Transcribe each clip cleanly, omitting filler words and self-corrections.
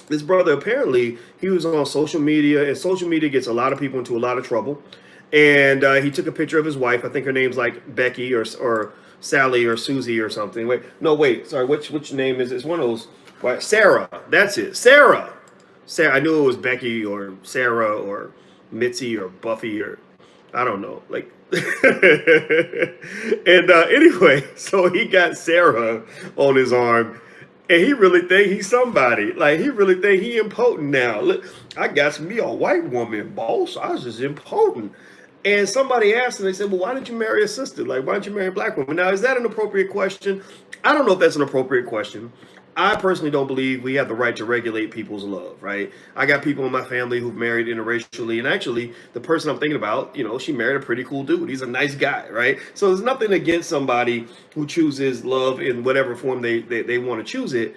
This brother, apparently he was on social media, and social media gets a lot of people into a lot of trouble. And he took a picture of his wife. I think her name's like Becky or Sally or Susie or something. Wait, no, wait, sorry. Which name is it? It's one of those. What? Sarah. That's it. Sarah. Sarah. I knew it was Becky or Sarah or Mitzi or Buffy or I don't know. Like, and anyway, so he got Sarah on his arm, and he really think he's somebody. Like he really think he impotent now. Look, I got me a white woman, boss. I was just impotent. And somebody asked, and they said, "Well, why didn't you marry a sister? Like, why didn't you marry a black woman?" Now, is that an appropriate question? I don't know if that's an appropriate question. I personally don't believe we have the right to regulate people's love, right? I got people in my family who've married interracially, and actually, the person I'm thinking about, she married a pretty cool dude. He's a nice guy, right? So there's nothing against somebody who chooses love in whatever form they want to choose it,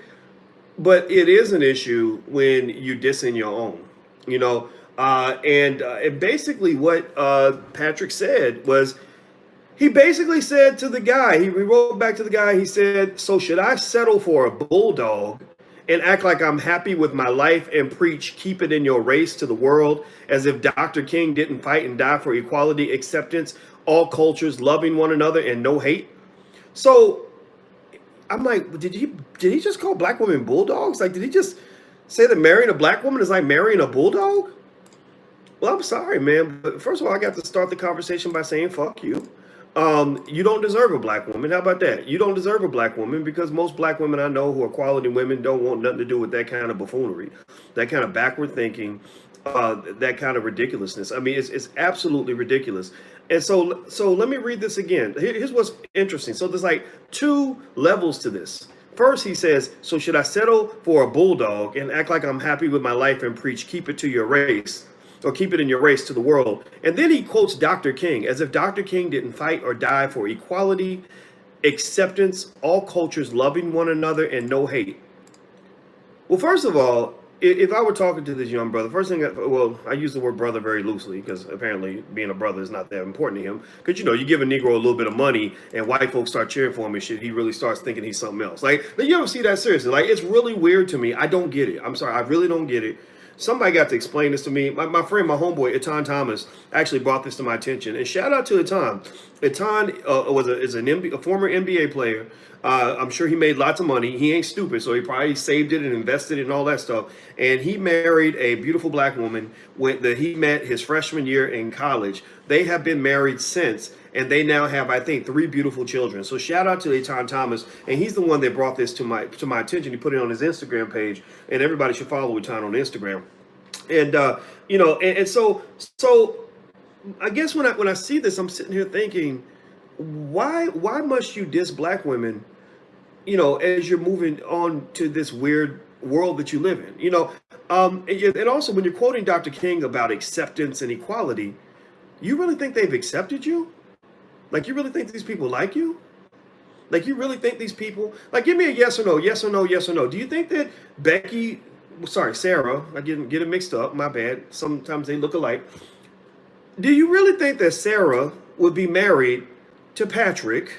but it is an issue when you dissing your own, you know. And basically, what Patrick said was he basically said to the guy, he wrote back to the guy, he said, "So should I settle for a bulldog and act like I'm happy with my life and preach keep it in your race to the world as if Dr. King didn't fight and die for equality, acceptance, all cultures, loving one another, and no hate?" So I'm like, did he just call black women bulldogs? Like, did he just say that marrying a black woman is like marrying a bulldog? Well, I'm sorry, man, but first of all, I got to start the conversation by saying fuck you. You don't deserve a black woman. How about that? You don't deserve a black woman because most black women I know who are quality women don't want nothing to do with that kind of buffoonery, that kind of backward thinking, that kind of ridiculousness. I mean, it's absolutely ridiculous. And so let me read this again. Here's what's interesting. So there's like two levels to this. First, he says, "So should I settle for a bulldog and act like I'm happy with my life and preach keep it to your race?" Or keep it in your race to the world. And then he quotes Dr. King as if Dr. King didn't fight or die for equality, acceptance, all cultures loving one another, and no hate. Well, first of all, if I were talking to this young brother, first thing, I use the word brother very loosely because apparently being a brother is not that important to him. Because, you give a Negro a little bit of money and white folks start cheering for him and shit, he really starts thinking he's something else. Like, you don't see that seriously. Like, it's really weird to me. I don't get it. I'm sorry. I really don't get it. Somebody got to explain this to me. My friend, my homeboy, Etan Thomas, actually brought this to my attention. And shout out to Etan. Etan is a former NBA player. I'm sure he made lots of money. He ain't stupid, so he probably saved it and invested it and all that stuff. And he married a beautiful black woman that he met his freshman year in college. They have been married since, and they now have, I think, 3 beautiful children. So shout out to Etan Thomas, and he's the one that brought this to my attention. He put it on his Instagram page, and everybody should follow Etan on Instagram. And so I guess when I see this, I'm sitting here thinking, why must you diss black women, as you're moving on to this weird world that you live in, and also when you're quoting Dr. King about acceptance and equality, you really think they've accepted you? Like, you really think these people like you? Like, you really think these people, like, give me a yes or no, yes or no, yes or no. Do you think that Sarah, I get it mixed up, my bad. Sometimes they look alike. Do you really think that Sarah would be married to Patrick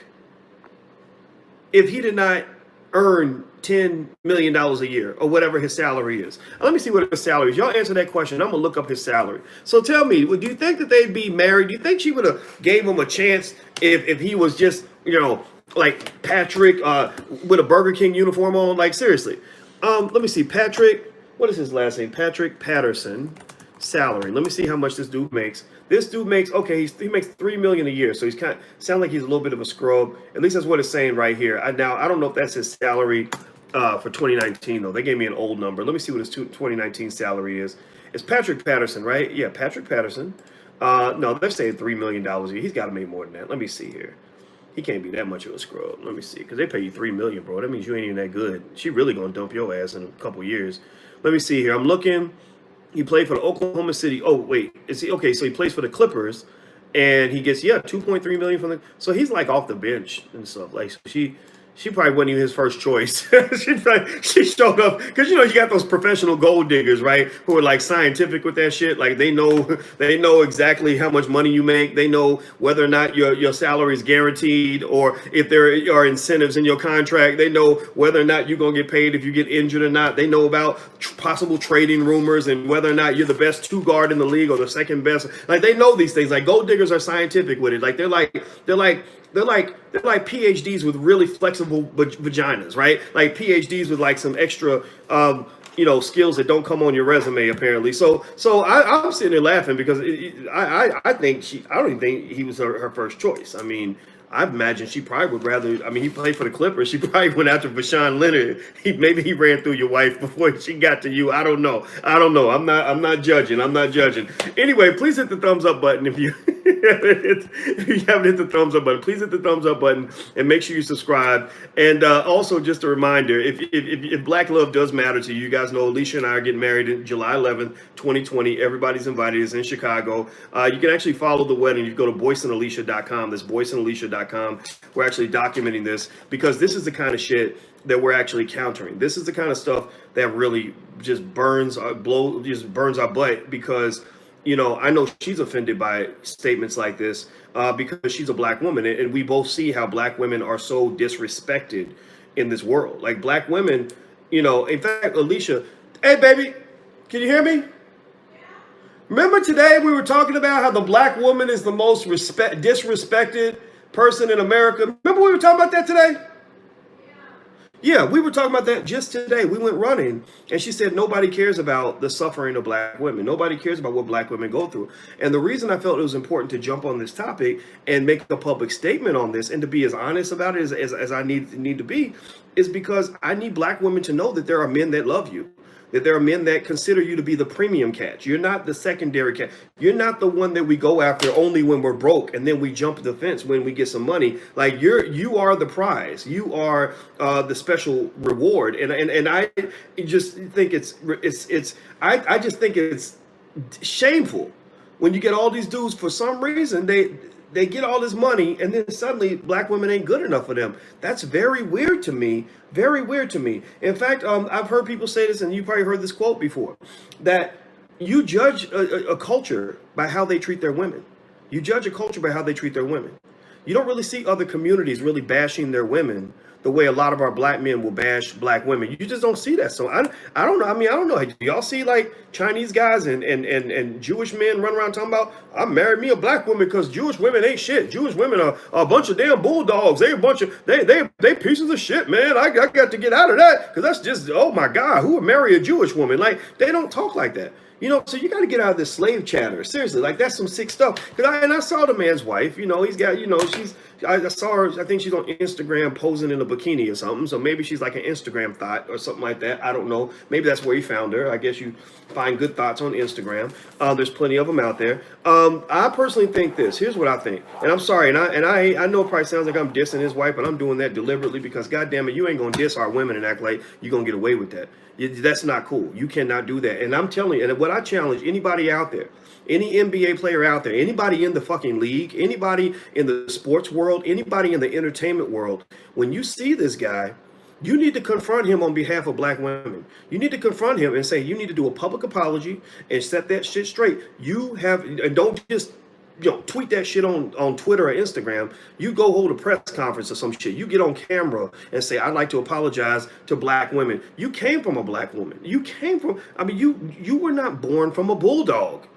if he did not earn $10 million a year or whatever his salary is? Let me see what his salary is. Y'all answer that question. I'm going to look up his salary. So tell me, do you think that they'd be married? Do you think she would have gave him a chance if he was just, like Patrick with a Burger King uniform on? Like, seriously. Let me see. Patrick, what is his last name? Patrick Patterson. Salary. Let me see how much this dude makes. This dude makes, okay, he makes $3 million a year. So he's sound like he's a little bit of a scrub. At least that's what it's saying right here. I don't know if that's his salary for 2019 though. They gave me an old number. Let me see what his 2019 salary is. It's Patrick Patterson, right? Yeah, Patrick Patterson. No, they're saying $3 million a year. He's got to make more than that. Let me see here. He can't be that much of a scrub. Let me see, because they pay you $3 million, bro. That means you ain't even that good. She really gonna dump your ass in a couple years. Let me see here. I'm looking. He played for the Oklahoma City. Oh wait, is he okay? So he plays for the Clippers, and he gets $2.3 million from the. So he's like off the bench and stuff. Like, so She probably wasn't even his first choice. She showed up because you got those professional gold diggers, right? Who are like scientific with that shit. Like they know exactly how much money you make. They know whether or not your salary is guaranteed, or if there are incentives in your contract. They know whether or not you're gonna get paid if you get injured or not. They know about possible trading rumors and whether or not you're the best two guard in the league or the second best. Like they know these things. Like gold diggers are scientific with it. Like they're like PhDs with really flexible vaginas, right? Like PhDs with like some extra, skills that don't come on your resume apparently. So I'm sitting there laughing because I don't even think he was her first choice. I mean, I imagine she probably would rather. I mean, he played for the Clippers. She probably went after Vashawn Leonard. Maybe he ran through your wife before she got to you. I don't know. I'm not judging. Anyway, please hit the thumbs up button if you if you haven't hit the thumbs up button. Please hit the thumbs up button and make sure you subscribe. And also, just a reminder: if Black love does matter to you, you guys know Alicia and I are getting married in July 11th, 2020. Everybody's invited. It's in Chicago. You can actually follow the wedding. You go to boyceandalicia.com. That's boyceandalicia.com. We're actually documenting this because this is the kind of shit that we're actually countering. This is the kind of stuff that really just burns our butt because I know she's offended by statements like this because she's a Black woman, and we both see how Black women are so disrespected in this world. Like Black women, in fact, Alicia, hey baby, can you hear me? Remember today we were talking about how the Black woman is the most disrespected person in America. Remember we were talking about that today? Yeah, we were talking about that just today. We went running and she said nobody cares about the suffering of Black women. Nobody cares about what Black women go through. And the reason I felt it was important to jump on this topic and make a public statement on this and to be as honest about it as I need to be is because I need Black women to know that there are men that love you. That there are men that consider you to be the premium catch. You're not the secondary catch. You're not the one that we go after only when we're broke and then we jump the fence when we get some money. Like you are the prize. You are the special reward. And I just think I just think it's shameful when you get all these dudes for some reason they get all this money and then suddenly Black women ain't good enough for them. That's very weird to me. Very weird to me. In fact, I've heard people say this, and you probably heard this quote before, that you judge a culture by how they treat their women. You judge a culture by how they treat their women. You don't really see other communities really bashing their women the way a lot of our Black men will bash Black women. You just don't see that. So I don't know. I mean, I don't know. Do y'all see like Chinese guys and Jewish men run around talking about, I married me a Black woman because Jewish women ain't shit. Jewish women are a bunch of damn bulldogs. They pieces of shit, man. I got to get out of that because that's just, oh my God, who would marry a Jewish woman? Like, they don't talk like that. So you got to get out of this slave chatter. Seriously, like that's some sick stuff. I saw the man's wife. He's got. I saw her. I think she's on Instagram posing in a bikini or something. So maybe she's like an Instagram thought or something like that. I don't know. Maybe that's where you found her. I guess you find good thoughts on Instagram. There's plenty of them out there. I personally think this. Here's what I think. And I'm sorry. And I know it probably sounds like I'm dissing his wife, but I'm doing that deliberately because goddamn it, you ain't gonna diss our women and act like you're gonna get away with that. That's not cool. You cannot do that. And I'm telling you, and what I challenge anybody out there, any NBA player out there, anybody in the fucking league, anybody in the sports world, anybody in the entertainment world, when you see this guy, you need to confront him on behalf of Black women. You need to confront him and say, you need to do a public apology and set that shit straight. And don't just tweet that shit on Twitter or Instagram. You go hold a press conference or some shit. You get on camera and say, I'd like to apologize to Black women. You came from a Black woman. You were not born from a bulldog.